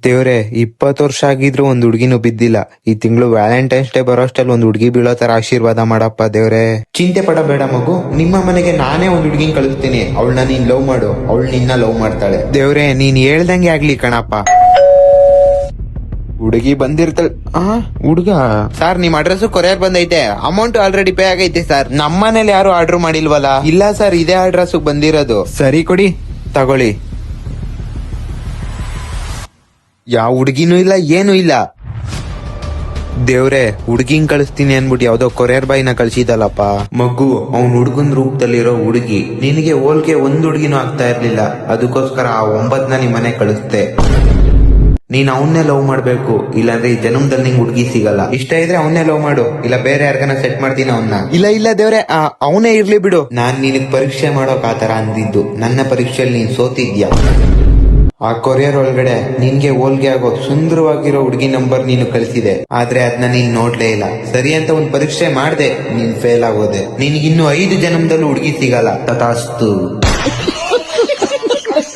ದೇವ್ರೆ 20 ವರ್ಷ ಆಗಿದ್ರು ಒಂದ್ ಹುಡ್ಗಿನೂ ಬಿದ್ದಿಲ್ಲ. ಈ ತಿಂಗಳು ವ್ಯಾಲೆಂಟೈನ್ಸ್ ಡೇ ಬರೋಷ್ಟಲ್ಲಿ ಒಂದ್ ಹುಡ್ಗಿ ಬೀಳೋ ತರ ಆಶೀರ್ವಾದ ಮಾಡಪ್ಪ ದೇವ್ರೆ. ಚಿಂತೆ ಪಡಬೇಡ ಮಗು, ನಿಮ್ಮ ಮನೆಗೆ ನಾನೇ ಒಂದ್ ಹುಡ್ಗಿನ್ ಕಳಿಸ್ತೀನಿ. ಅವಳನ್ನ ನೀನ್ ಲವ್ ಮಾಡು, ಅವಳು ನಿನ್ನ ಲವ್ ಮಾಡ್ತಾಳೆ. ದೇವ್ರೆ ನೀನ್ ಹೇಳ್ದಂಗೆ ಆಗ್ಲಿ ಕಣಪ್ಪ. ಹುಡುಗಿ ಬಂದಿರ್ತಾಳೆ. ಹುಡುಗ ಸರ್ ನಿಮ್ ಅಡ್ರೆಸ್ ಕೊರಿಯರ್ ಬಂದೈತೆ, ಅಮೌಂಟ್ ಆಲ್ರೆಡಿ ಪೇ ಆಗೈತೆ ಸರ್. ನಮ್ಮನೇಲಿ ಯಾರು ಆರ್ಡರ್ ಮಾಡಿಲ್ವಲ್ಲ? ಇಲ್ಲ ಸರ್, ಇದೇ ಅಡ್ರೆಸ್ ಬಂದಿರೋದು. ಸರಿ ಕೊಡಿ, ತಗೊಳ್ಳಿ. ಯಾವ ಹುಡುಗಿನೂ ಇಲ್ಲ, ಏನೂ ಇಲ್ಲ. ದೇವ್ರೆ ಹುಡುಗಿನ್ ಕಳಿಸ್ತೀನಿ ಅನ್ಬಿಟ್ಟು ಯಾವ್ದೋ ಕೊರಿಯರ್ ಬಾಯ್ನ ಕಳ್ಸಿದಲ್ಲಪ್ಪ. ಮಗು ಅವ್ನ್ ಹುಡುಗನ್ ರೂಪದಲ್ಲಿರೋ ಹುಡುಗಿ, ನಿನಗೆ ಹೋಲ್ಗೆ ಒಂದ್ ಹುಡುಗಿನೂ ಆಗ್ತಾ ಇರ್ಲಿಲ್ಲ. ಅದಕ್ಕೋಸ್ಕರ ಆ 9ನ ನಿಮ್ ಮನೆ ಕಳಿಸ್ತೆ. ನೀನ್ ಅವನ್ನೇ ಲವ್ ಮಾಡ್ಬೇಕು, ಇಲ್ಲಾಂದ್ರೆ ಈ ಜನ್ಮದಲ್ಲಿ ನಿಂಗ್ ಹುಡುಗಿ ಸಿಗಲ್ಲ. ಇಷ್ಟ ಇದ್ರೆ ಅವನ್ನೇ ಲವ್ ಮಾಡು, ಇಲ್ಲ ಬೇರೆ ಯಾರ್ಗನ ಸೆಟ್ ಮಾಡ್ತೀನಿ ಅವನ್ನ. ಇಲ್ಲ ದೇವ್ರೆ ಅವನೇ ಇರ್ಲಿ ಬಿಡು. ನಾನ್ ನಿನಗ್ ಪರೀಕ್ಷೆ ಮಾಡೋಕ್ ಆತರ ಅಂದಿದ್ದು, ನನ್ನ ಪರೀಕ್ಷೆಯಲ್ಲಿ ನೀನ್ ಸೋತಿದ್ಯಾ. ಆ ಕೊರಿಯರ್ ಒಳಗಡೆ ನಿನ್ಗೆ ಹೋಲ್ಗೆ ಆಗೋ ಸುಂದರವಾಗಿರೋ ಹುಡುಗಿ ನಂಬರ್ ನೀನು ಕಳಿಸಿದೆ, ಆದ್ರೆ ಅದನ್ನ ನೀನ್ ನೋಡ್ಲೇ ಇಲ್ಲ. ಸರಿ ಅಂತ ಒಂದ್ ಪರೀಕ್ಷೆ ಮಾಡ್ದೆ, ನೀನ್ ಫೇಲ್ ಆಗೋದೆ. ನಿನ್ಗಿನ್ನು 5 ಜನ್ಮದಲ್ಲೂ ಹುಡುಗಿ ಸಿಗಲ್ಲ. ತಥಾಸ್ತು.